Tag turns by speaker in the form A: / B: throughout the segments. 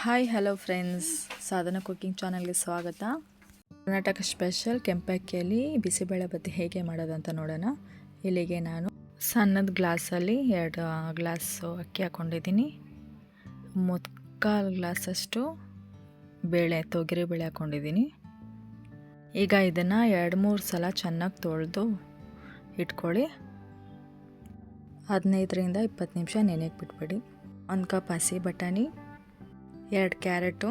A: Hi hello friends, ಸಾಧನ cooking ಚಾನಲ್ಗೆ ಸ್ವಾಗತ. ಕರ್ನಾಟಕ ಸ್ಪೆಷಲ್ ಕೆಂಪಕ್ಕಿಯಲ್ಲಿ ಬಿಸಿಬೇಳೆ ಬತ್ತಿ ಹೇಗೆ ಮಾಡೋದು ಅಂತ ನೋಡೋಣ. ಇಲ್ಲಿಗೆ ನಾನು ಸಣ್ಣದ ಗ್ಲಾಸಲ್ಲಿ 2 ಗ್ಲಾಸು ಅಕ್ಕಿ ಹಾಕ್ಕೊಂಡಿದ್ದೀನಿ. 3/4 ಗ್ಲಾಸಷ್ಟು ತೊಗರಿ ಬೇಳೆ ಹಾಕ್ಕೊಂಡಿದ್ದೀನಿ. ಈಗ ಇದನ್ನು 2-3 ಸಲ ಚೆನ್ನಾಗಿ ತೊಳೆದು ಇಟ್ಕೊಳ್ಳಿ. 15ರಿಂದ 20 ನಿಮಿಷ ನೆನೆಗೆ ಬಿಟ್ಬಿಡಿ. 1 ಕಪ್ ಹಸಿ ಬಟಾಣಿ, 2 ಕ್ಯಾರೆಟು,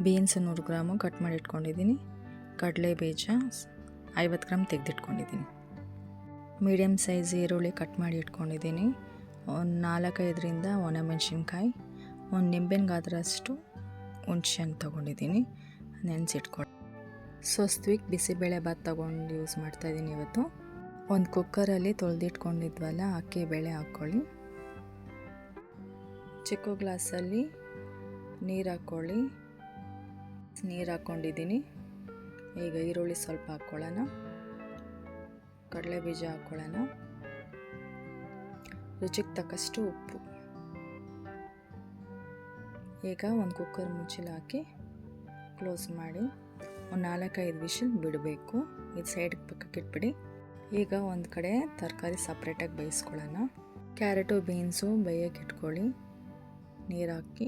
A: ಬೀನ್ಸ್ 100 ಗ್ರಾಮು ಕಟ್ ಮಾಡಿ ಇಟ್ಕೊಂಡಿದ್ದೀನಿ. ಕಡಲೆ ಬೀಜ 50 ಗ್ರಾಮ್ ತೆಗೆದಿಟ್ಕೊಂಡಿದ್ದೀನಿ. ಮೀಡಿಯಮ್ ಸೈಜ್ ಈರುಳ್ಳಿ ಕಟ್ ಮಾಡಿ ಇಟ್ಕೊಂಡಿದ್ದೀನಿ. ಒಂದು 4-5ರಿಂದ ಒಣಮೆಣಸಿನ್ಕಾಯಿ, ಒಂದು ನಿಂಬೆಹಣ್ಣು ಗಾತ್ರಷ್ಟು ಹುಣಸೆಹಣ್ಣು ತೊಗೊಂಡಿದ್ದೀನಿ, ನೆನೆಸಿಟ್ಕೊಂಡು. ಸ್ವಸ್ತಿಕ್ ಬಿಸಿಬೇಳೆ ಭಾತ್ ತೊಗೊಂಡು ಯೂಸ್ ಮಾಡ್ತಾಯಿದ್ದೀನಿ ಇವತ್ತು. ಒಂದು ಕುಕ್ಕರಲ್ಲಿ ತೊಳೆದಿಟ್ಕೊಂಡಿದ್ವಲ್ಲ ಅಕ್ಕಿ ಬೇಳೆ ಹಾಕ್ಕೊಳ್ಳಿ. ಚಿಕ್ಕ ಗ್ಲಾಸಲ್ಲಿ ನೀರು ಹಾಕ್ಕೊಳ್ಳಿ. ನೀರು ಹಾಕ್ಕೊಂಡಿದ್ದೀನಿ. ಈಗ ಈರುಳ್ಳಿ ಸ್ವಲ್ಪ ಹಾಕ್ಕೊಳ್ಳೋಣ, ಕಡಲೆ ಬೀಜ ಹಾಕ್ಕೊಳ್ಳೋಣ, ರುಚಿಗೆ ತಕ್ಕಷ್ಟು ಉಪ್ಪು. ಈಗ ಒಂದು ಕುಕ್ಕರ್ ಮುಚ್ಚಳ ಹಾಕಿ ಕ್ಲೋಸ್ ಮಾಡಿ ಒಂದು 4-5 ವಿಷಲ್ ಬಿಡಬೇಕು. ಇದು ಸೈಡ್ಗೆ ಪಕ್ಕಕ್ಕೆ ಇಟ್ಬಿಡಿ. ಈಗ ಒಂದು ಕಡೆ ತರಕಾರಿ ಸಪ್ರೇಟಾಗಿ ಬೇಯಿಸ್ಕೊಳ್ಳೋಣ. ಕ್ಯಾರೆಟು ಬೀನ್ಸು ಬೇಯಕ್ಕೆ ಇಟ್ಕೊಳ್ಳಿ. ನೀರು ಹಾಕಿ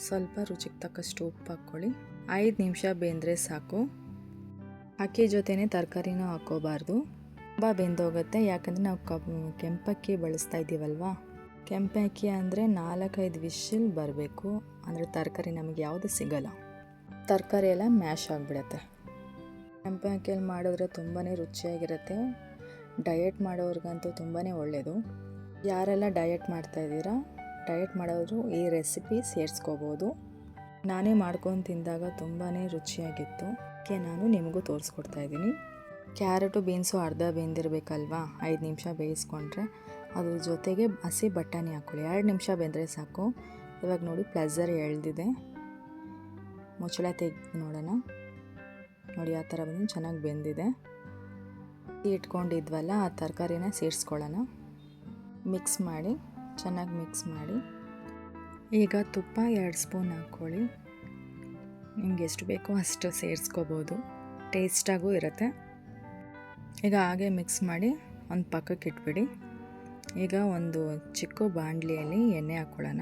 A: ಸ್ವಲ್ಪ ರುಚಿಗೆ ತಕ್ಕಷ್ಟು ಉಪ್ಪು ಹಾಕ್ಕೊಳ್ಳಿ. 5 ನಿಮಿಷ ಬೆಂದರೆ ಸಾಕು. ಅಕ್ಕಿ ಜೊತೆನೇ ತರಕಾರಿನೂ ಹಾಕ್ಕೋಬಾರ್ದು, ತುಂಬ ಬೆಂದೋಗುತ್ತೆ. ಯಾಕಂದರೆ ನಾವು ಕೆಂಪಕ್ಕಿ ಬಳಸ್ತಾ ಇದ್ದೀವಲ್ವ. ಕೆಂಪಕ್ಕಿ ಅಂದರೆ 4-5 ವಿಷಲ್ ಬರಬೇಕು, ಅಂದರೆ ತರಕಾರಿ ನಮಗೆ ಯಾವುದು ಸಿಗಲ್ಲ, ತರಕಾರಿ ಎಲ್ಲ ಮ್ಯಾಶ್ ಆಗಿಬಿಡುತ್ತೆ. ಕೆಂಪಕ್ಕಿಯಲ್ಲಿ ಮಾಡಿದ್ರೆ ತುಂಬಾ ರುಚಿಯಾಗಿರುತ್ತೆ. ಡಯಟ್ ಮಾಡೋರಿಗಂತೂ ತುಂಬಾ ಒಳ್ಳೆಯದು. ಯಾರೆಲ್ಲ ಡಯಟ್ ಮಾಡ್ತಾಯಿದ್ದೀರಾ, ಡಯಟ್ ಮಾಡೋರು ಈ ರೆಸಿಪಿ ಸೇರಿಸ್ಕೋಬೋದು. ನಾನೇ ಮಾಡ್ಕೊಂಡು ತಿಂದಾಗ ತುಂಬಾ ರುಚಿಯಾಗಿತ್ತು. ಅದಕ್ಕೆ ನಾನು ನಿಮಗೂ ತೋರಿಸ್ಕೊಡ್ತಾಯಿದ್ದೀನಿ. ಕ್ಯಾರೆಟು ಬೀನ್ಸು ಅರ್ಧ ಬೆಂದಿರಬೇಕಲ್ವಾ, 5 ನಿಮಿಷ ಬೇಯಿಸ್ಕೊಂಡ್ರೆ. ಅದ್ರ ಜೊತೆಗೆ ಹಸಿ ಬಟಾಣಿ ಹಾಕ್ಕೊಳ್ಳಿ. 2 ನಿಮಿಷ ಬೆಂದರೆ ಸಾಕು. ಇವಾಗ ನೋಡಿ ಪ್ಲಸ್ಸರ್ ಎಳ್ದಿದೆ. ಮುಚ್ಚಳ ತೆಗೆದು ನೋಡೋಣ. ನೋಡಿ ಆ ಥರ ಬಂದು ಚೆನ್ನಾಗಿ ಬೆಂದಿದೆ. ಇಟ್ಕೊಂಡಿದ್ವಲ್ಲ ಆ ತರಕಾರಿನ ಸೇರಿಸ್ಕೊಳ್ಳೋಣ. ಮಿಕ್ಸ್ ಮಾಡಿ, ಚೆನ್ನಾಗಿ ಮಿಕ್ಸ್ ಮಾಡಿ. ಈಗ ತುಪ್ಪ 2 ಸ್ಪೂನ್ ಹಾಕ್ಕೊಳ್ಳಿ. ನಿಮ್ಗೆ ಎಷ್ಟು ಬೇಕೋ ಅಷ್ಟು ಸೇರಿಸ್ಕೋಬೋದು, ಟೇಸ್ಟಾಗೂ ಇರುತ್ತೆ. ಈಗ ಹಾಗೆ ಮಿಕ್ಸ್ ಮಾಡಿ ಒಂದು ಪಕ್ಕಕ್ಕೆ ಇಟ್ಬಿಡಿ. ಈಗ ಒಂದು ಚಿಕ್ಕ ಬಾಣಲಿಯಲ್ಲಿ ಎಣ್ಣೆ ಹಾಕ್ಕೊಳ್ಳೋಣ.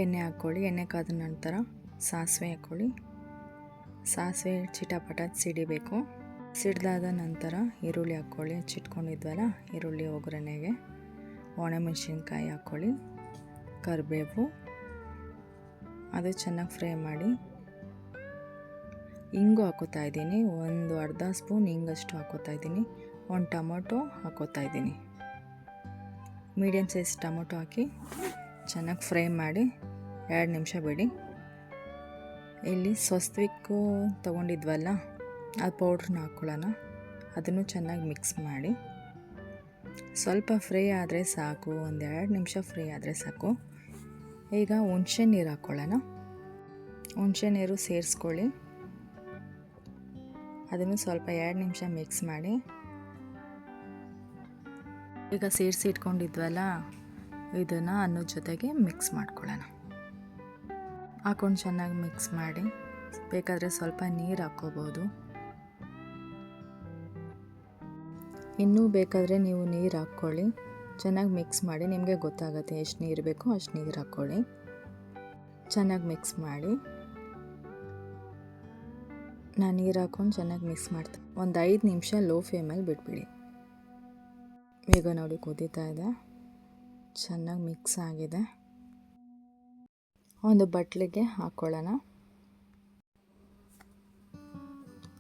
A: ಎಣ್ಣೆ ಹಾಕ್ಕೊಳ್ಳಿ. ಎಣ್ಣೆ ಕಾದ ನಂತರ ಸಾಸಿವೆ ಹಾಕ್ಕೊಳ್ಳಿ. ಸಾಸಿವೆ ಚಿಟಪಟ ಸಿಡಿಬೇಕು. ಸಿಡ್ದಾದ ನಂತರ ಈರುಳ್ಳಿ ಹಾಕ್ಕೊಳ್ಳಿ. ಚಿಟ್ಕೊಂಡಿದ್ವಲ್ಲ ಈರುಳ್ಳಿ ಒಗ್ಗರಣೆಗೆ. ಒಣಮೆಣಸಿನ್ಕಾಯಿ ಹಾಕ್ಕೊಳ್ಳಿ. ಕರಿಬೇವು, ಅದು ಚೆನ್ನಾಗಿ ಫ್ರೈ ಮಾಡಿ. ಇಂಗು ಹಾಕೋತಾ ಇದ್ದೀನಿ, ಒಂದು ಅರ್ಧ ಸ್ಪೂನ್ ಇಂಗಷ್ಟು ಹಾಕೋತಾ ಇದ್ದೀನಿ. ಒಂದು ಟೊಮೊಟೊ ಹಾಕೋತಾ ಇದ್ದೀನಿ. ಮೀಡಿಯಮ್ ಸೈಜ್ ಟೊಮೊಟೊ ಹಾಕಿ ಚೆನ್ನಾಗಿ ಫ್ರೈ ಮಾಡಿ 2 ನಿಮಿಷ ಬಿಡಿ. ಇಲ್ಲಿ ಸ್ವಸ್ತಿಕ್ಕು ತೊಗೊಂಡಿದ್ವಲ್ಲ ಅದು ಪೌಡ್ರನ್ನ ಹಾಕ್ಕೊಳ್ಳೋಣ. ಅದನ್ನು ಚೆನ್ನಾಗಿ ಮಿಕ್ಸ್ ಮಾಡಿ ಸ್ವಲ್ಪ ಫ್ರೈ ಆದರೆ ಸಾಕು, 1-2 ನಿಮಿಷ ಫ್ರೈ ಆದರೆ ಸಾಕು. ಈಗ ಹುಣಸೆ ನೀರು ಹಾಕ್ಕೊಳ್ಳೋಣ. ಹುಣಸೆ ನೀರು ಸೇರಿಸ್ಕೊಳ್ಳಿ. ಅದನ್ನು ಸ್ವಲ್ಪ 2 ನಿಮಿಷ ಮಿಕ್ಸ್ ಮಾಡಿ. ಈಗ ಸೇರಿಸಿ ಇಟ್ಕೊಂಡಿದ್ವಲ್ಲ ಇದನ್ನು ಅನ್ನದ ಜೊತೆಗೆ ಮಿಕ್ಸ್ ಮಾಡ್ಕೊಳ್ಳೋಣ. ಹಾಕ್ಕೊಂಡು ಚೆನ್ನಾಗಿ ಮಿಕ್ಸ್ ಮಾಡಿ. ಬೇಕಾದರೆ ಸ್ವಲ್ಪ ನೀರು ಹಾಕ್ಕೋಬೋದು. ಇನ್ನೂ ಬೇಕಾದರೆ ನೀವು ನೀರು ಹಾಕ್ಕೊಳ್ಳಿ. ಚೆನ್ನಾಗಿ ಮಿಕ್ಸ್ ಮಾಡಿ. ನಿಮಗೆ ಗೊತ್ತಾಗುತ್ತೆ ಎಷ್ಟು ನೀರು ಬೇಕೋ ಅಷ್ಟು ನೀರು ಹಾಕ್ಕೊಳ್ಳಿ. ಚೆನ್ನಾಗಿ ಮಿಕ್ಸ್ ಮಾಡಿ. ನಾನು ನೀರು ಹಾಕ್ಕೊಂಡು ಚೆನ್ನಾಗಿ ಮಿಕ್ಸ್ ಮಾಡ್ತೀನಿ. ಒಂದು 5 ನಿಮಿಷ ಲೋ ಫ್ಲೇಮಲ್ಲಿ ಬಿಟ್ಬಿಡಿ. ಈಗ ನೋಡಿ ಕುದೀತಾ ಇದೆ, ಚೆನ್ನಾಗಿ ಮಿಕ್ಸ್ ಆಗಿದೆ. ಒಂದು ಬಟ್ಲಿಗೆ ಹಾಕ್ಕೊಳ್ಳೋಣ.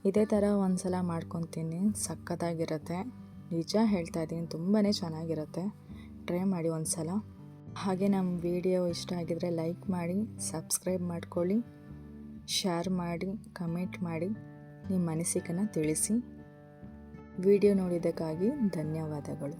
A: ಇದೇ ಥರ ಒಂದು ಸಲ ಮಾಡ್ಕೊತೀನಿ, ಸಖತ್ತಾಗಿರುತ್ತೆ. ನಿಜ ಹೇಳ್ತಾ ಇದ್ದೀನಿ, ತುಂಬಾ ಚೆನ್ನಾಗಿರುತ್ತೆ. ಟ್ರೈ ಮಾಡಿ ಒಂದು ಸಲ. ಹಾಗೆ ನಮ್ಮ ವಿಡಿಯೋ ಇಷ್ಟ ಆಗಿದರೆ ಲೈಕ್ ಮಾಡಿ, ಸಬ್ಸ್ಕ್ರೈಬ್ ಮಾಡ್ಕೊಳ್ಳಿ, ಶೇರ್ ಮಾಡಿ, ಕಮೆಂಟ್ ಮಾಡಿ, ನಿಮ್ಮ ಅನಿಸಿಕೆನ ತಿಳಿಸಿ. ವಿಡಿಯೋ ನೋಡಿದ್ದಕ್ಕಾಗಿ ಧನ್ಯವಾದಗಳು.